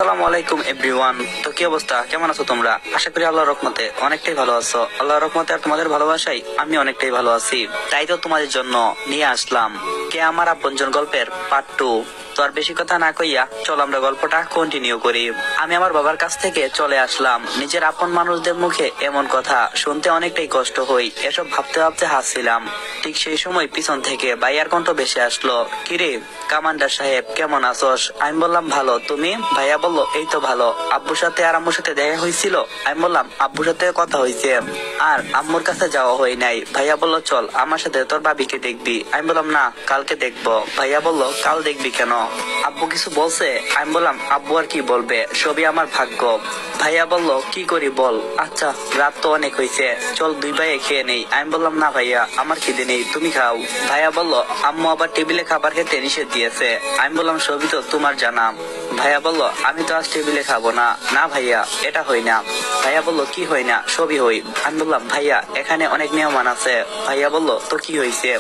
আসসালামু আলাইকুম এভরিওয়ান। তো কি অবস্থা, কেমন আছো তোমরা? আশা করি আল্লাহর রহমতে অনেকটাই ভালো আছো। আল্লাহর রহমতে আর তোমাদের ভালোবাসাই আমি অনেকটাই ভালো আছি। তাই তো তোমাদের জন্য নিয়ে আসলাম কে আমার আপনজন গল্পের পার্ট 2। তো আর বেশি কথা না কইয়া চল আমরা গল্পটা কন্টিনিউ করি। আমি আমার বাবার কাছ থেকে চলে আসলাম। নিজের আপন মানুষদের মুখে এমন কথা শুনতে অনেকটাই কষ্ট হই। এসব ভাবতে ভাবতে হাসছিলাম। ঠিক সেই সময় পিছন থেকে ভাইয়ার কণ্ঠ ভেসে আসলো, কিরে কমান্ডার সাহেব কেমন আছোস? আমি বললাম ভালো, তুমি? ভাইয়া বললো এই তো ভালো। আব্বুর সাথে আর আম্মুর সাথে দেখা হয়েছিল? আমি বললাম আব্বুর সাথে কথা হয়েছে, আর আম্মুর কাছে যাওয়া হয় নাই। ভাইয়া বললো চল আমার সাথে তোর ভাবিকে দেখবি। আমি বললাম না, কালকে দেখবো। ভাইয়া বললো কাল দেখবি কেন? আব্বু কিছু বলছে? আমি বললাম আব্বু আর কি বলবে, সবই আমার ভাগ্য। ভাইয়া বললো কি করি বল। আচ্ছা রাত তো অনেক হয়েছে, চল দুই ভাইয়ে খেয়ে নেই। আমি বললাম না ভাইয়া আমার খিদে নেই, তুমি খাও। ভাইয়া বললো আম্মু আবার টেবিলে খাবার খেতে নিষেধ দিয়েছে। আমি বললাম সবই তো তোমার জানা। ভাইয়া বললো আমি তো আজ টেবিলে খাবো না। না ভাইয়া এটা হই না। ভাইয়া বললো কি হই না? সবই হই। আমি বললাম ভাইয়া এখানে অনেক নিয়মান আছে। ভাইয়া বললো তো কি হয়েছে?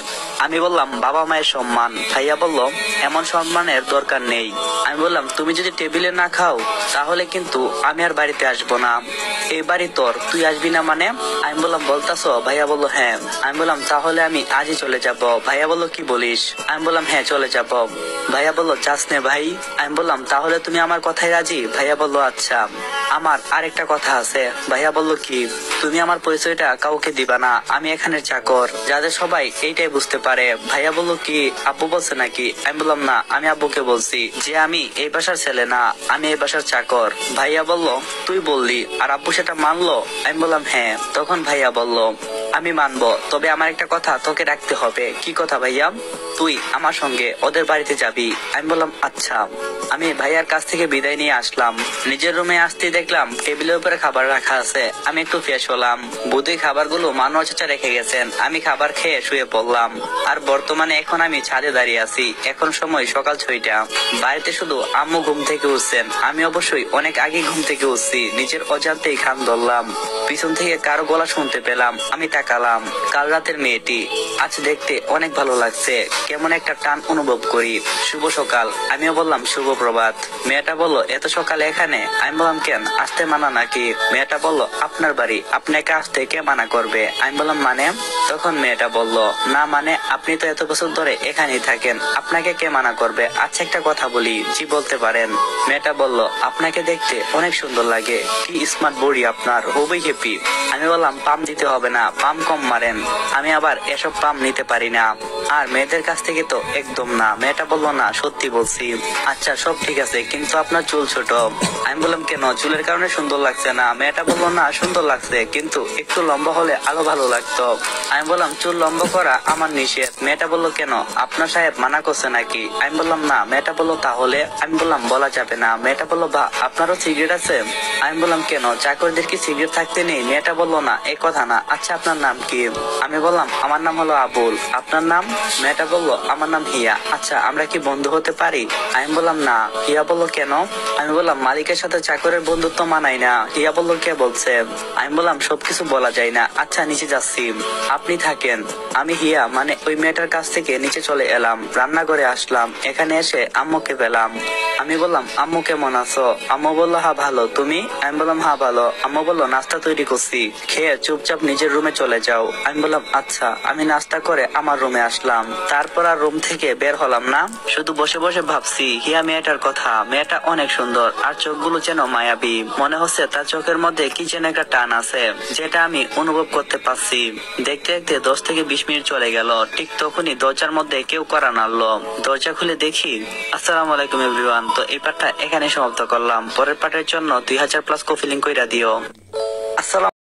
আমি বললাম বাবা মায়ের সম্মান। ভাইয়া বললো এমন সম্মানের দরকার নেই। আমি বললাম তুমি যদি টেবিলে না খাও তাহলে কিন্তু আমি আর বাড়িতে আসবো না। এই বাড়ি তোর, তুই আসবি না মানে? আমি বললাম বলতাছো? ভাইয়া বললো হ্যাঁ। আমি বললাম তাহলে আমি আজই চলে যাব। ভাইয়া বললো কি বলিস? আমি বললাম হ্যাঁ চলে যাব। ভাইয়া বললো যাস নে ভাই। আমি বললাম তাহলে তুমি আমার কথায় রাজি? ভাইয়া বললো আচ্ছা। আমার আরেকটা কথা আছে। ভাইয়া বললো কি? তুমি আমার পরিচয়টা কাউকে দিবা না, আমি এখানের চাকর, যাদের সবাই এইটাই বুঝতে পারে। ভাইয়া বললো কি আব্বু বলছে নাকি? আমি বললাম না, আমি আব্বুকে বলছি যে আমি এই বাসার ছেলে না, আমি এই বাসার চাকর। ভাইয়া বললো তুই বললি আর আব্বু সেটা মানলো? আমি বললাম হ্যাঁ। তখন ভাইয়া বললো আমি মানবো, তবে আমার একটা কথা তোকে রাখতে হবে। কি কথা ভাইয়া? তুই আমার সঙ্গে ওদের বাড়িতে যাবি। আমি বললাম আচ্ছা। আমি ভাইয়ার কাছ থেকে বিদায় নিয়ে আসলাম। নিজের রুমে আসতে দেখলাম টেবিলের উপরে খাবার রাখা আছে। আমি একটু ফ্রেশ হলাম। বুধই খাবারগুলো মানুষ চাচা রেখে গেছেন। আমি খাবার খেয়ে শুয়ে পড়লাম। আর বর্তমানে এখন আমি ছাদে দাঁড়িয়ে আছি। এখন সময় সকাল 6টা। বাড়িতে শুধু আম্মু ঘুম থেকে উঠছেন। আমি অবশ্যই অনেক আগে ঘুম থেকে উঠছি। নিজের অজান্তেই খান ধরলাম। পিছন থেকে কারো গলা শুনতে পেলাম। আমি তাকালাম। কাল রাতের মেয়েটি আজ দেখতে অনেক ভালো লাগছে। কেমন একটা টান অনুভব করি। শুভ সকাল। আমিও বললাম শুভ প্রভাত। মেয়েটা বললো এত সকালে এখানে? আমি বললাম কেন, আসতে মানা নাকি? মেয়েটা বললো আপনার বাড়ি, আপনাকে আসতে কে মানা করবে? আমি বললাম মানে? তখন মেয়েটা বললো না মানে আপনি তো এত বছর ধরে এখানেই থাকেন, আপনাকে কে মানা করবে? আচ্ছা একটা কথা বলি। জি বলতে পারেন। মেয়েটা বললো আপনাকে দেখতে অনেক সুন্দর লাগে, কি স্মার্ট বডি আপনার, খুবই হ্যাপি। আমি বললাম পাম দিতে হবে না, পাম কম মারেন, আমি আবার এসব পাম নিতে পারি না, আর মেয়েদের কাছ থেকে তো একদম না। মেয়েটা বললো না সত্যি বলছি। আচ্ছা সব ঠিক আছে কিন্তু আপনার চুল ছোট। আমি বললাম কেন, চুলের কারণে সুন্দর লাগছে না? মেয়েটা বললো না সুন্দর লাগছে কিন্তু একটু লম্বা হলে আরো ভালো লাগতো। আমি বললাম চুল লম্বা করা আমার নিষেধ। মেয়েটা বললো কেন, আপনার সাহেব মানা করছে নাকি? আমি বললাম না। মেয়েটা বললো তাহলে? আমি বললাম বলা যাবে না। মেয়েটা বললো বা আপনারও সিগারেট আছে? আমি বললাম কেন, চাকরদের কি সিগারেট থাকতে নেই? মেয়েটা বললো না এ কথা না। আচ্ছা আপনার নাম কি? আমি বললাম আমার নাম হলো আবুল। আপনার নাম? মেয়েটা বললো আমার নাম হিয়া। আচ্ছা আমরা কি বন্ধু হতে পারি? আমি বললাম না। হিয়া বললো কেন? আমি বললাম মালিকের সাথে চাকরের বন্ধুত্ব মানাই না। হিয়া বললো কে বলছে? আমি বললাম সবকিছু বলা যায় না। আচ্ছা নিচে যাচ্ছি, আপনি থাকেন। আমি হিয়া মানে ওই মেয়েটার কাছ থেকে নিচে চলে এলাম। রান্নাঘরে আসলাম। এখানে এসে আম্মুকে পেলাম। আমি বললাম আম্মু কেমন আছো? আম্মু বললো হ্যাঁ ভালো, তুমি? আমি বললাম হ্যাঁ ভালো। আম্মু বললো নাস্তা তৈরি করছি, খেয়ে চুপচাপ নিজের রুমে চলে যাও। আমি বললাম আচ্ছা। আমি নাস্তা করে আমার রুমে আসলাম। তারপর আর রুম থেকে বের হলাম না। শুধু বসে বসে ভাবছি হিয়া মেয়েটার কথা। মেয়েটা অনেক সুন্দর, আর চোখগুলো যেন মায়াবী। মনে হচ্ছে তার চোখের মধ্যে কি যেন একটা টান আছে, যেটা আমি অনুভব করতে পারছি। দেখতে দেখতে 10 থেকে 20 মিনিট চলে গেল। ঠিক তখনই দরজার মধ্যে কেউ কড়া নাড়লো। দরজা খুলে দেখি আসসালামু আলাইকুম এভরিওয়ান। তো এই পার্টটা এখানে সমাপ্ত করলাম। পরের পার্টের জন্য 2000+ কপি লিংক কইরা দিও। আসসালাম।